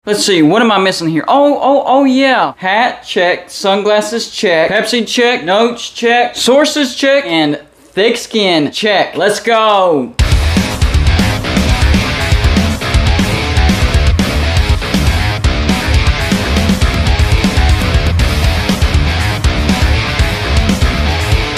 Let's see, what am I missing here? Oh yeah. Hat, check. Sunglasses, check. Pepsi, check. Notes, check. Sources, check. And thick skin, check. Let's go.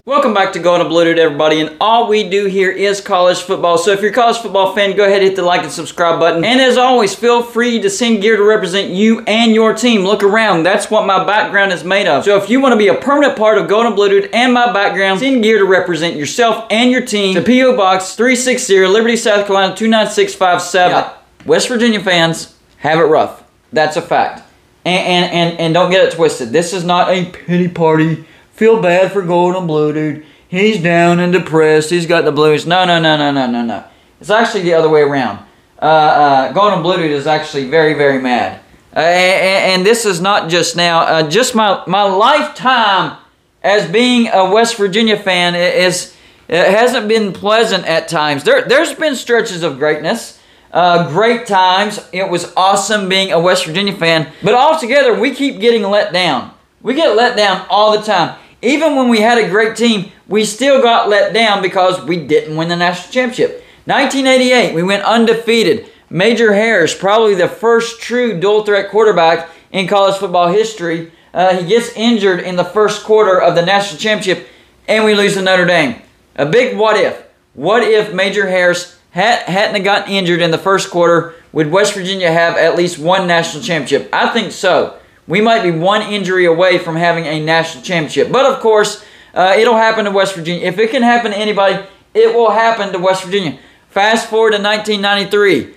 Welcome back to Going Unbloated, everybody, and all we do here is college football. So if you're a college football fan, go ahead and hit the like and subscribe button. And as always, feel free to send gear to represent you and your team. Look around. That's what my background is made of. So if you want to be a permanent part of Going Unbloated and my background, send gear to represent yourself and your team to P.O. Box 360, Liberty, South Carolina 29657. Yeah. West Virginia fans have it rough. That's a fact. And don't get it twisted. This is not a pity party. Feel bad for Going Unbloated. He's down and depressed. He's got the blues. No. It's actually the other way around. Going Unbloated is actually very, very mad. And this is not just now. Just my lifetime as being a West Virginia fan it hasn't been pleasant at times. There's been stretches of greatness. Great times. It was awesome being a West Virginia fan. But altogether, we keep getting let down. We get let down all the time. Even when we had a great team, we still got let down because we didn't win the national championship. 1988, we went undefeated. Major Harris, probably the first true dual-threat quarterback in college football history. He gets injured in the first quarter of the national championship, and we lose to Notre Dame. A big what if. What if Major Harris hadn't gotten injured in the first quarter? Would West Virginia have at least one national championship? I think so. We might be one injury away from having a national championship. But, of course, it'll happen to West Virginia. If it can happen to anybody, it will happen to West Virginia. Fast forward to 1993.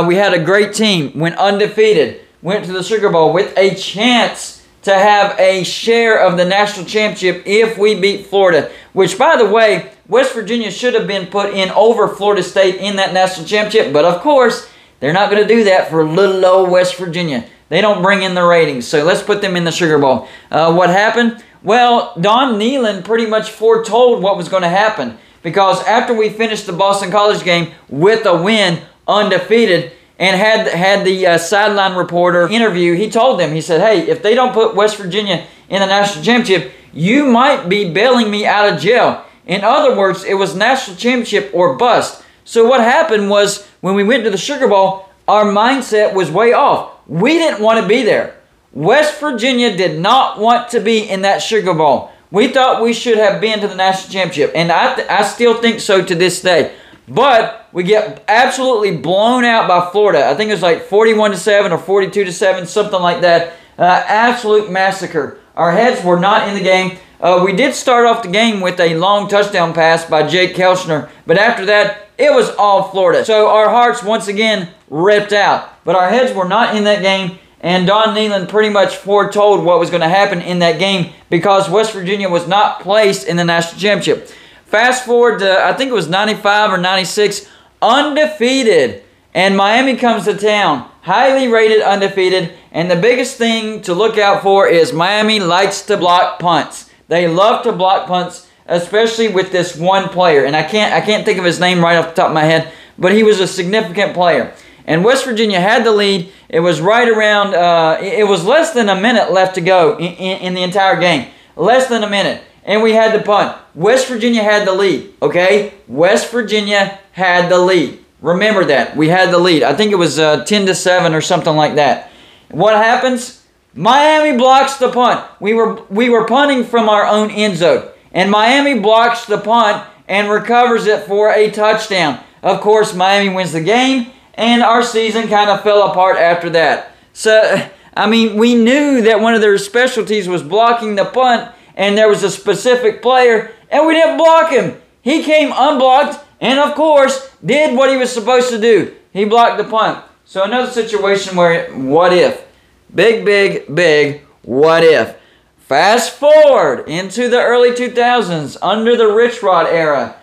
We had a great team, went undefeated, went to the Sugar Bowl with a chance to have a share of the national championship if we beat Florida. Which, by the way, West Virginia should have been put in over Florida State in that national championship. But, of course, they're not going to do that for little old West Virginia. They don't bring in the ratings, so let's put them in the Sugar Bowl. What happened? Well, Don Nehlen pretty much foretold what was going to happen because after we finished the Boston College game with a win, undefeated, and had the sideline reporter interview, he told them, he said, hey, if they don't put West Virginia in the national championship, you might be bailing me out of jail. In other words, it was national championship or bust. So what happened was when we went to the Sugar Bowl, our mindset was way off. We didn't want to be there. West Virginia did not want to be in that Sugar Bowl. We thought we should have been to the national championship, and I still think so to this day. But we get absolutely blown out by Florida. I think it was like 41-7 or 42-7, something like that. Absolute massacre. Our heads were not in the game. We did start off the game with a long touchdown pass by Jake Kelchner, but after that, it was all Florida. So our hearts, once again, ripped out. But our heads were not in that game, and Don Nehlen pretty much foretold what was going to happen in that game because West Virginia was not placed in the national championship. Fast forward to, I think it was 95 or 96, undefeated. And Miami comes to town, highly rated undefeated. And the biggest thing to look out for is Miami likes to block punts. They love to block punts, especially with this one player. And I can't think of his name right off the top of my head, but he was a significant player. And West Virginia had the lead. It was right around, it was less than a minute left to go in the entire game. Less than a minute. And we had to punt. West Virginia had the lead, okay? West Virginia had the lead. Remember that. We had the lead. I think it was 10-7 or something like that. What happens? Miami blocks the punt. We were punting from our own end zone. And Miami blocks the punt and recovers it for a touchdown. Of course, Miami wins the game. And our season kind of fell apart after that. So, I mean, we knew that one of their specialties was blocking the punt, and there was a specific player, and we didn't block him. He came unblocked, and of course, did what he was supposed to do. He blocked the punt. So another situation where, what if? Big what if. Fast forward into the early 2000s, under the Rich Rod era.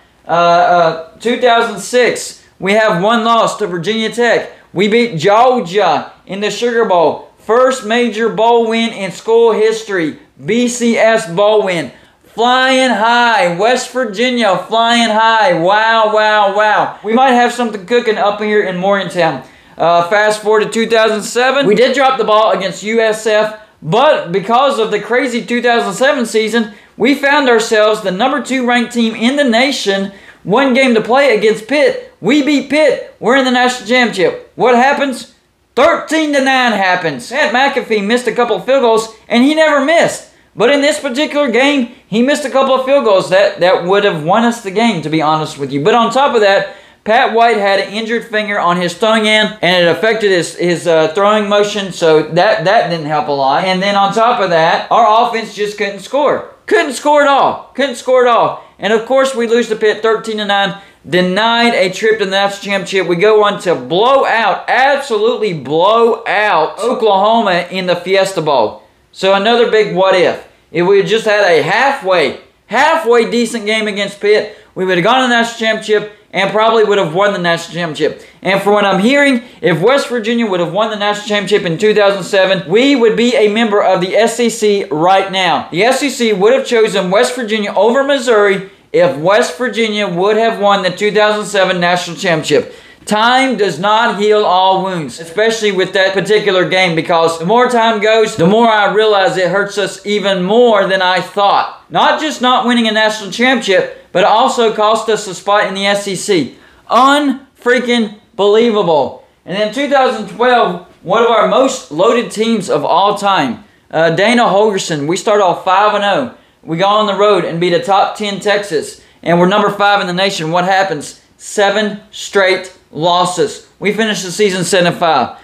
2006. We have one loss to Virginia Tech. We beat Georgia in the Sugar Bowl. First major bowl win in school history. BCS bowl win. Flying high. West Virginia flying high. Wow. We might have something cooking up here in Morgantown. Fast forward to 2007, we did drop the ball against USF, but because of the crazy 2007 season, we found ourselves the #2 ranked team in the nation. One game to play against Pitt. We beat Pitt. We're in the national championship. What happens? 13-9 happens. Pat McAfee missed a couple of field goals, and he never missed. But in this particular game, he missed a couple of field goals that would have won us the game, to be honest with you. But on top of that, Pat White had an injured finger on his throwing end, and it affected his throwing motion, so that didn't help a lot. And then on top of that, our offense just couldn't score. Couldn't score at all. Couldn't score at all. And of course, we lose to Pitt 13-9. Denied a trip to the national championship. We go on to blow out, absolutely blow out Oklahoma in the Fiesta Bowl. So another big what if. If we had just had a halfway decent game against Pitt, we would have gone to the national championship and probably would have won the national championship. And from what I'm hearing, if West Virginia would have won the national championship in 2007, we would be a member of the SEC right now. The SEC would have chosen West Virginia over Missouri if West Virginia would have won the 2007 national championship. Time does not heal all wounds, especially with that particular game, because the more time goes, the more I realize it hurts us even more than I thought. Not just not winning a national championship, but also cost us a spot in the SEC. Unfreaking believable. And then 2012, one of our most loaded teams of all time, Dana Holgorsen, we start off 5-0. We go on the road and beat a top 10 Texas, and we're number 5 in the nation. What happens? 7 straight losses. We finished the season 7-5.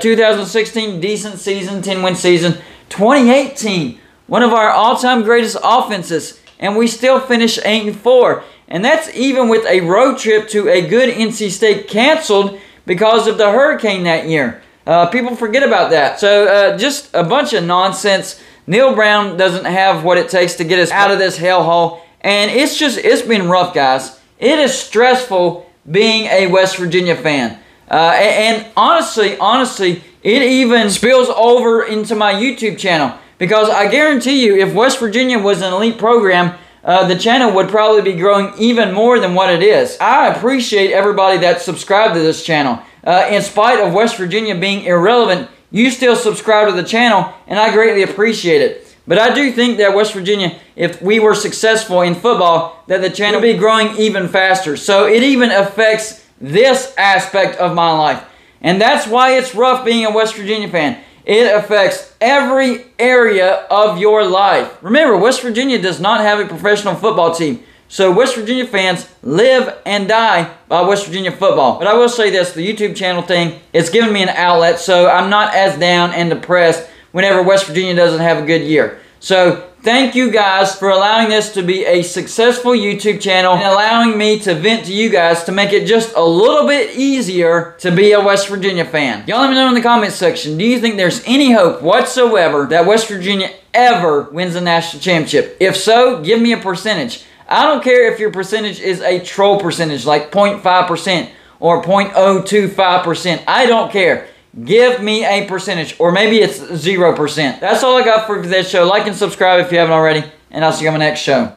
2016, decent season, 10-win season. 2018, one of our all-time greatest offenses, and we still finish 8-4. And that's even with a road trip to a good NC State canceled because of the hurricane that year. People forget about that. So just a bunch of nonsense. Neil Brown doesn't have what it takes to get us out of this hellhole. And it's been rough, guys. It is stressful being a West Virginia fan. And honestly, it even spills over into my YouTube channel. Because I guarantee you, if West Virginia was an elite program, the channel would probably be growing even more than what it is. I appreciate everybody that subscribed to this channel. In spite of West Virginia being irrelevant, you still subscribe to the channel, and I greatly appreciate it. But I do think that West Virginia, if we were successful in football, that the channel would be growing even faster. So it even affects this aspect of my life. And that's why it's rough being a West Virginia fan. It affects every area of your life. Remember, West Virginia does not have a professional football team. So West Virginia fans live and die by West Virginia football. But I will say this, the YouTube channel thing, it's given me an outlet, so I'm not as down and depressed whenever West Virginia doesn't have a good year. So thank you guys for allowing this to be a successful YouTube channel and allowing me to vent to you guys to make it just a little bit easier to be a West Virginia fan. Y'all let me know in the comments section, do you think there's any hope whatsoever that West Virginia ever wins the national championship? If so, give me a percentage. I don't care if your percentage is a troll percentage, like 0.5% or 0.025%. I don't care. Give me a percentage, or maybe it's 0%. That's all I got for this show. Like and subscribe if you haven't already, and I'll see you on my next show.